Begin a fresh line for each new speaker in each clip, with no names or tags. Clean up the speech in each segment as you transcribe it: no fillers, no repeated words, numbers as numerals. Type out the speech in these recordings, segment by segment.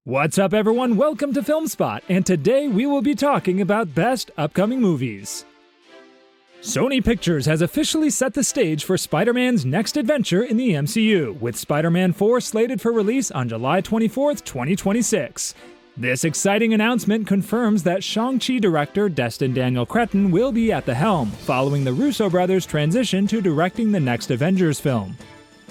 What's up, everyone? Welcome to FilmSpot, and today we will be talking about best upcoming movies. Sony Pictures has officially set the stage for Spider-Man's next adventure in the MCU, with Spider-Man 4 slated for release on July 24th, 2026. This exciting announcement confirms that Shang-Chi director Destin Daniel Cretton will be at the helm, following the Russo brothers' transition to directing the next Avengers film.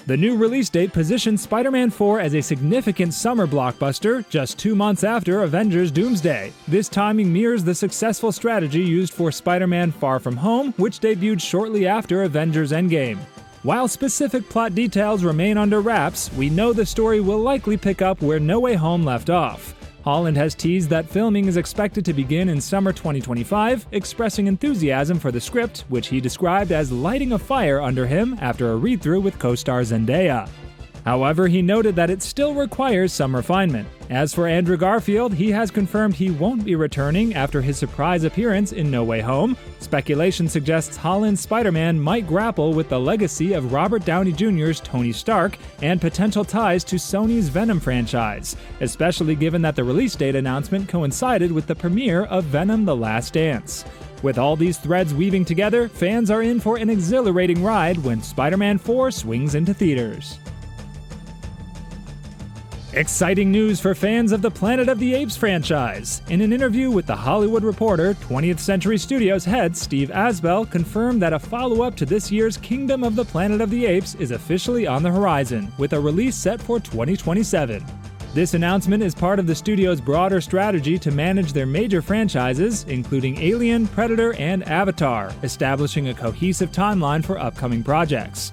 The new release date positions Spider-Man 4 as a significant summer blockbuster just 2 months after Avengers Doomsday. This timing mirrors the successful strategy used for Spider-Man Far From Home, which debuted shortly after Avengers Endgame. While specific plot details remain under wraps, we know the story will likely pick up where No Way Home left off. Holland has teased that filming is expected to begin in summer 2025, expressing enthusiasm for the script, which he described as lighting a fire under him after a read-through with co-star Zendaya. However, he noted that it still requires some refinement. As for Andrew Garfield, he has confirmed he won't be returning after his surprise appearance in No Way Home. Speculation suggests Holland's Spider-Man might grapple with the legacy of Robert Downey Jr.'s Tony Stark and potential ties to Sony's Venom franchise, especially given that the release date announcement coincided with the premiere of Venom: The Last Dance. With all these threads weaving together, fans are in for an exhilarating ride when Spider-Man 4 swings into theaters. Exciting news for fans of the Planet of the Apes franchise. In an interview with The Hollywood Reporter, 20th Century Studios head Steve Asbell confirmed that a follow-up to this year's Kingdom of the Planet of the Apes is officially on the horizon, with a release set for 2027. This announcement is part of the studio's broader strategy to manage their major franchises, including Alien, Predator, and Avatar, establishing a cohesive timeline for upcoming projects.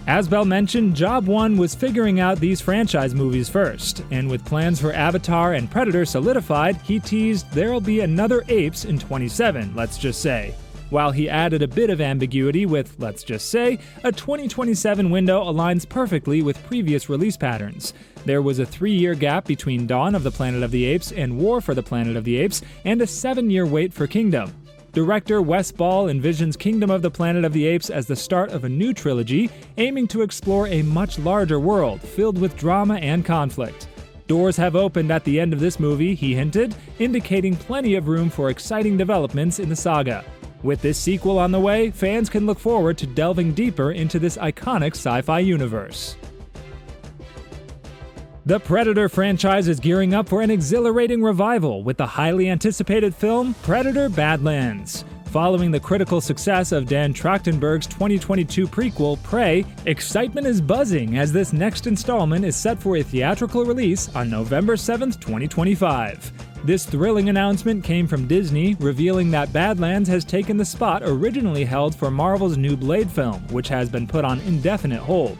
Asbell mentioned Job 1 was figuring out these franchise movies first, and with plans for Avatar and Predator solidified, he teased there'll be another Apes in 27, let's just say. While he added a bit of ambiguity with, let's just say, a 2027 window aligns perfectly with previous release patterns. There was a 3-year gap between Dawn of the Planet of the Apes and War for the Planet of the Apes, and a 7-year wait for Kingdom. Director Wes Ball envisions Kingdom of the Planet of the Apes as the start of a new trilogy, aiming to explore a much larger world filled with drama and conflict. Doors have opened at the end of this movie, he hinted, indicating plenty of room for exciting developments in the saga. With this sequel on the way, fans can look forward to delving deeper into this iconic sci-fi universe. The Predator franchise is gearing up for an exhilarating revival with the highly anticipated film Predator: Badlands. Following the critical success of Dan Trachtenberg's 2022 prequel, Prey, excitement is buzzing as this next installment is set for a theatrical release on November 7th, 2025. This thrilling announcement came from Disney, revealing that Badlands has taken the spot originally held for Marvel's new Blade film, which has been put on indefinite hold.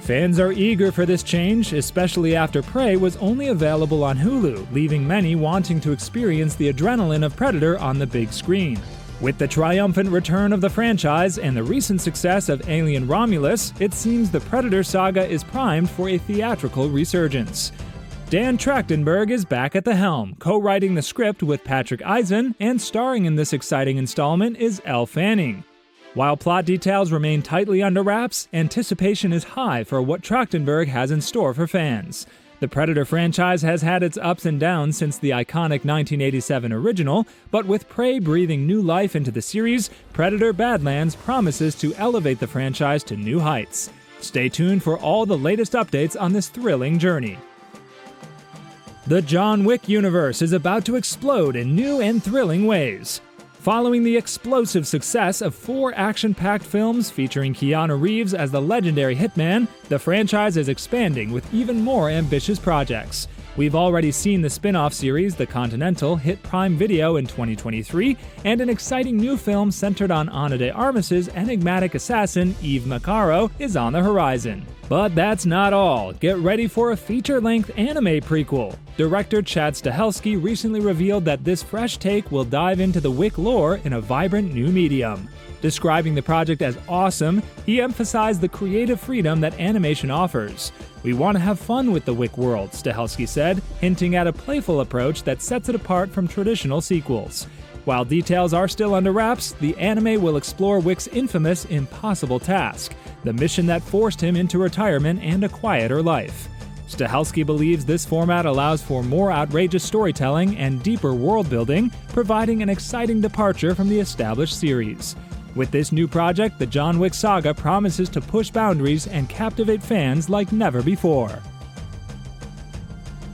Fans are eager for this change, especially after Prey was only available on Hulu, leaving many wanting to experience the adrenaline of Predator on the big screen. With the triumphant return of the franchise and the recent success of Alien Romulus, it seems the Predator saga is primed for a theatrical resurgence. Dan Trachtenberg is back at the helm, co-writing the script with Patrick Eisen, and starring in this exciting installment is Elle Fanning. While plot details remain tightly under wraps, anticipation is high for what Trachtenberg has in store for fans. The Predator franchise has had its ups and downs since the iconic 1987 original, but with Prey breathing new life into the series, Predator: Badlands promises to elevate the franchise to new heights. Stay tuned for all the latest updates on this thrilling journey. The John Wick universe is about to explode in new and thrilling ways. Following the explosive success of 4 action-packed films featuring Keanu Reeves as the legendary hitman, the franchise is expanding with even more ambitious projects. We've already seen the spin-off series The Continental hit Prime Video in 2023, and an exciting new film centered on Ana de Armas's enigmatic assassin Eve Macaro is on the horizon. But that's not all. Get ready for a feature-length anime prequel. Director Chad Stahelski recently revealed that this fresh take will dive into the Wick lore in a vibrant new medium. Describing the project as awesome, he emphasized the creative freedom that animation offers. "We want to have fun with the Wick world," Stahelski said, hinting at a playful approach that sets it apart from traditional sequels. While details are still under wraps, the anime will explore Wick's infamous impossible task, the mission that forced him into retirement and a quieter life. Stahelski believes this format allows for more outrageous storytelling and deeper world-building, providing an exciting departure from the established series. With this new project, the John Wick saga promises to push boundaries and captivate fans like never before.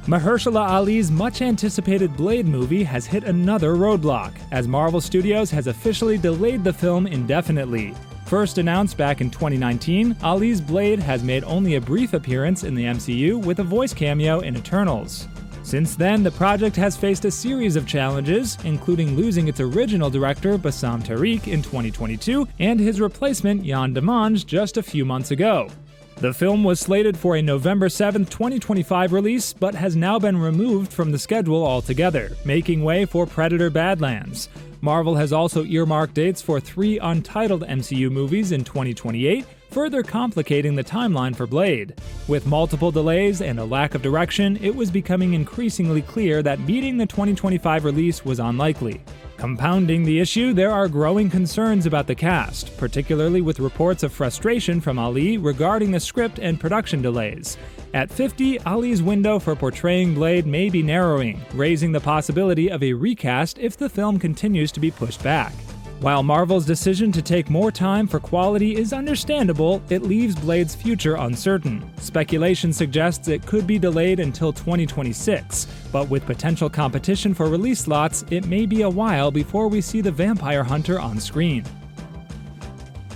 Mahershala Ali's much-anticipated Blade movie has hit another roadblock, as Marvel Studios has officially delayed the film indefinitely. First announced back in 2019, Ali's Blade has made only a brief appearance in the MCU with a voice cameo in Eternals. Since then, the project has faced a series of challenges, including losing its original director Bassam Tariq in 2022 and his replacement Yann Demange just a few months ago. The film was slated for a November 7, 2025 release, but has now been removed from the schedule altogether, making way for Predator: Badlands. Marvel has also earmarked dates for 3 untitled MCU movies in 2028, further complicating the timeline for Blade. With multiple delays and a lack of direction, it was becoming increasingly clear that meeting the 2025 release was unlikely. Compounding the issue, there are growing concerns about the cast, particularly with reports of frustration from Ali regarding the script and production delays. At 50, Ali's window for portraying Blade may be narrowing, raising the possibility of a recast if the film continues to be pushed back. While Marvel's decision to take more time for quality is understandable, it leaves Blade's future uncertain. Speculation suggests it could be delayed until 2026, but with potential competition for release slots, it may be a while before we see the vampire hunter on screen.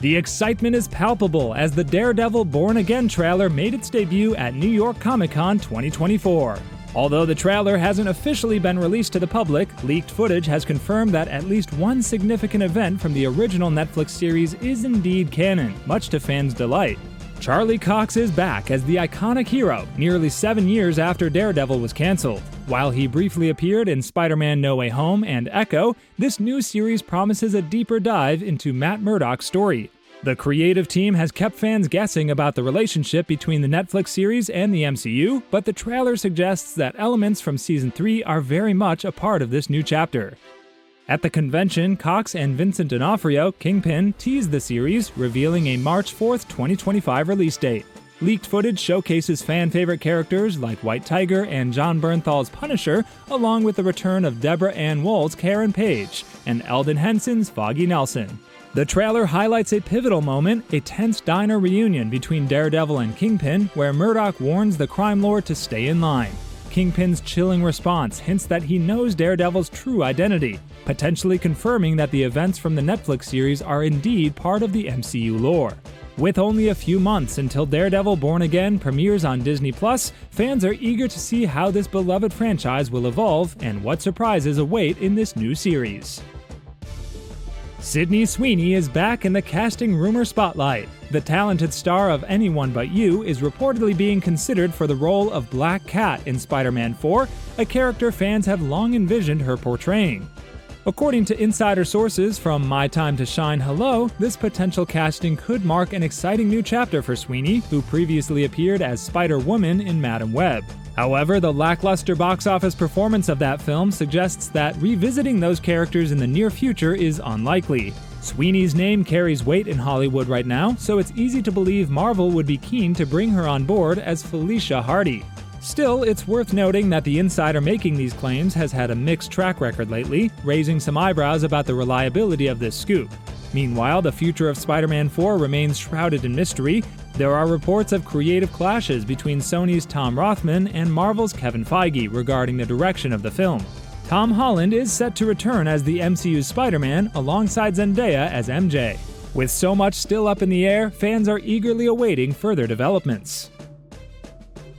The excitement is palpable as the Daredevil Born Again trailer made its debut at New York Comic-Con 2024. Although the trailer hasn't officially been released to the public, leaked footage has confirmed that at least one significant event from the original Netflix series is indeed canon, much to fans' delight. Charlie Cox is back as the iconic hero, nearly 7 years after Daredevil was canceled. While he briefly appeared in Spider-Man: No Way Home and Echo, this new series promises a deeper dive into Matt Murdock's story. The creative team has kept fans guessing about the relationship between the Netflix series and the MCU, but the trailer suggests that elements from Season 3 are very much a part of this new chapter. At the convention, Cox and Vincent D'Onofrio, Kingpin, teased the series, revealing a March 4, 2025 release date. Leaked footage showcases fan-favorite characters like White Tiger and Jon Bernthal's Punisher, along with the return of Deborah Ann Woll's Karen Page and Eldon Henson's Foggy Nelson. The trailer highlights a pivotal moment, a tense diner reunion between Daredevil and Kingpin, where Murdock warns the crime lord to stay in line. Kingpin's chilling response hints that he knows Daredevil's true identity, potentially confirming that the events from the Netflix series are indeed part of the MCU lore. With only a few months until Daredevil Born Again premieres on Disney+, fans are eager to see how this beloved franchise will evolve and what surprises await in this new series. Sydney Sweeney is back in the casting rumor spotlight. The talented star of Anyone But You is reportedly being considered for the role of Black Cat in Spider-Man 4, a character fans have long envisioned her portraying. According to insider sources from My Time to Shine Hello, this potential casting could mark an exciting new chapter for Sweeney, who previously appeared as Spider-Woman in Madam Web. However, the lackluster box office performance of that film suggests that revisiting those characters in the near future is unlikely. Sweeney's name carries weight in Hollywood right now, so it's easy to believe Marvel would be keen to bring her on board as Felicia Hardy. Still, it's worth noting that the insider making these claims has had a mixed track record lately, raising some eyebrows about the reliability of this scoop. Meanwhile, the future of Spider-Man 4 remains shrouded in mystery. There are reports of creative clashes between Sony's Tom Rothman and Marvel's Kevin Feige regarding the direction of the film. Tom Holland is set to return as the MCU's Spider-Man alongside Zendaya as MJ. With so much still up in the air, fans are eagerly awaiting further developments.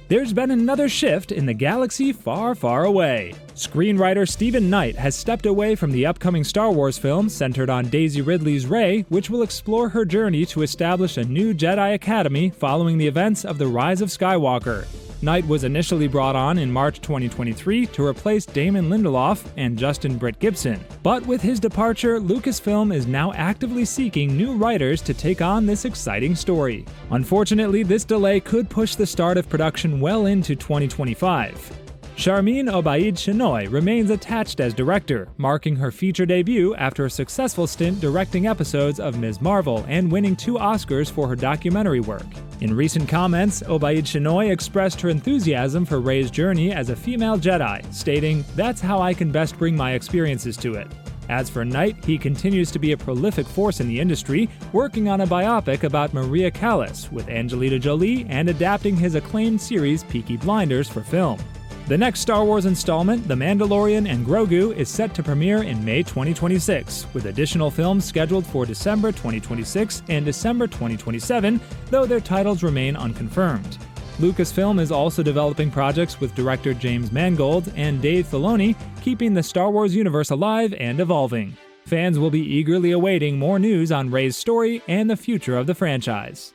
There's been another shift in the galaxy far, far away. Screenwriter Stephen Knight has stepped away from the upcoming Star Wars film centered on Daisy Ridley's Rey, which will explore her journey to establish a new Jedi Academy following the events of The Rise of Skywalker. Knight was initially brought on in March 2023 to replace Damon Lindelof and Justin Britt Gibson, but with his departure, Lucasfilm is now actively seeking new writers to take on this exciting story. Unfortunately, this delay could push the start of production well into 2025. Sharmeen Obaid-Chinoy remains attached as director, marking her feature debut after a successful stint directing episodes of Ms. Marvel and winning 2 Oscars for her documentary work. In recent comments, Obaid-Chinoy expressed her enthusiasm for Rey's journey as a female Jedi, stating, "That's how I can best bring my experiences to it." As for Knight, he continues to be a prolific force in the industry, working on a biopic about Maria Callas with Angelina Jolie and adapting his acclaimed series Peaky Blinders for film. The next Star Wars installment, The Mandalorian and Grogu, is set to premiere in May 2026, with additional films scheduled for December 2026 and December 2027, though their titles remain unconfirmed. Lucasfilm is also developing projects with director James Mangold and Dave Filoni, keeping the Star Wars universe alive and evolving. Fans will be eagerly awaiting more news on Rey's story and the future of the franchise.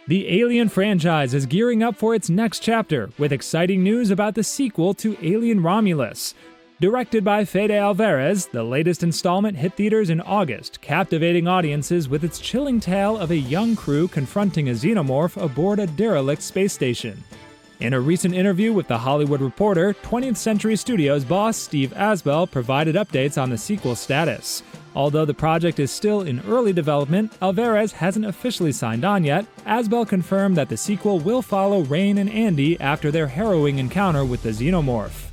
The Alien franchise is gearing up for its next chapter, with exciting news about the sequel to Alien Romulus. Directed by Fede Alvarez, the latest installment hit theaters in August, captivating audiences with its chilling tale of a young crew confronting a xenomorph aboard a derelict space station. In a recent interview with The Hollywood Reporter, 20th Century Studios boss Steve Asbell provided updates on the sequel's status. Although the project is still in early development, Alvarez hasn't officially signed on yet. Asbell confirmed that the sequel will follow Rain and Andy after their harrowing encounter with the xenomorph.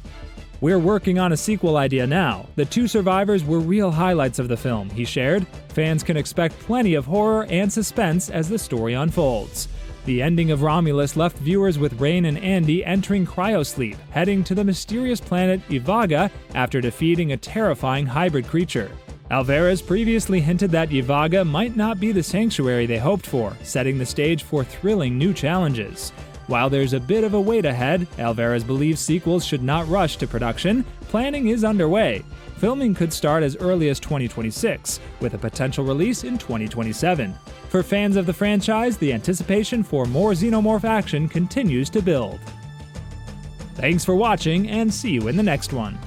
"We're working on a sequel idea now. The 2 survivors were real highlights of the film," he shared. "Fans can expect plenty of horror and suspense as the story unfolds." The ending of Romulus left viewers with Rain and Andy entering cryosleep, heading to the mysterious planet Ivaga after defeating a terrifying hybrid creature. Alvarez previously hinted that Ivaga might not be the sanctuary they hoped for, setting the stage for thrilling new challenges. While there's a bit of a wait ahead, Alvarez believes sequels should not rush to production. Planning is underway. Filming could start as early as 2026, with a potential release in 2027. For fans of the franchise, the anticipation for more xenomorph action continues to build. Thanks for watching, and see you in the next one.